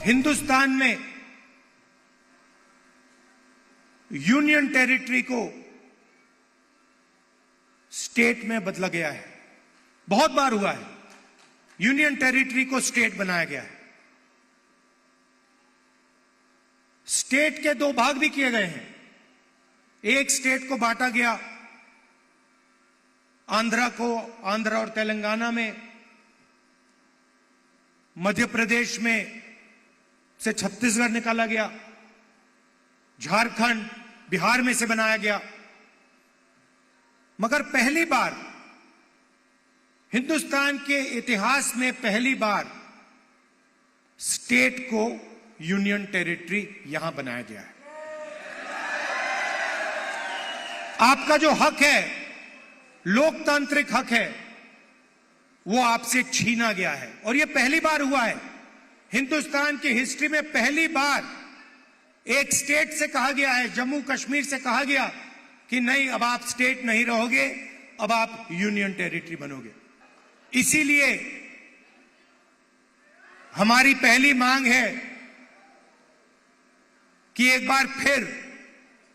हिंदुस्तान में union territory को state में बदला गया है। बहुत बार हुआ है, यूनियन टेरिटरी को स्टेट बनाया गया है। स्टेट के दो भाग भी किए गए हैं। एक स्टेट को बांटा गया आंध्र और तेलंगाना में, मध्य प्रदेश में से छत्तीसगढ़ निकाला गया, झारखंड बिहार में से बनाया गया। मगर पहली बार हिंदुस्तान के इतिहास में पहली बार स्टेट को यूनियन टेरिटरी यहां बनाया गया है। आपका जो हक है, लोकतांत्रिक हक है, वो आपसे छीना गया है। और यह पहली बार हुआ है हिंदुस्तान की हिस्ट्री में, पहली बार एक स्टेट से कहा गया है, जम्मू कश्मीर से कहा गया कि नहीं, अब आप स्टेट नहीं रहोगे, अब आप यूनियन टेरिटरी बनोगे। इसीलिए हमारी पहली मांग है कि एक बार फिर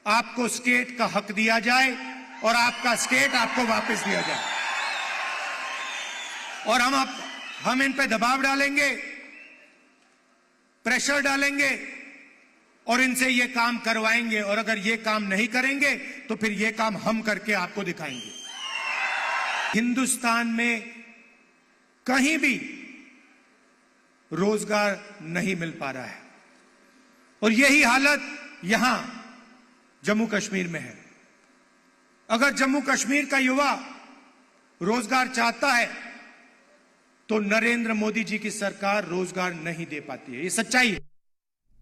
आपको स्टेट का हक दिया जाए और आपका स्टेट आपको वापस दिया जाए। और हम इन पे दबाव डालेंगे, प्रेशर डालेंगे और इनसे ये काम करवाएंगे। और अगर ये काम नहीं करेंगे तो फिर ये काम हम करके आपको दिखाएंगे। हिंदुस्तान में कहीं भी रोजगार नहीं मिल पा रहा है और यही हालत यहां जम्मू कश्मीर में है। अगर जम्मू कश्मीर का युवा रोजगार चाहता है तो नरेंद्र मोदी जी की सरकार रोजगार नहीं दे पाती है। ये सच्चाई है।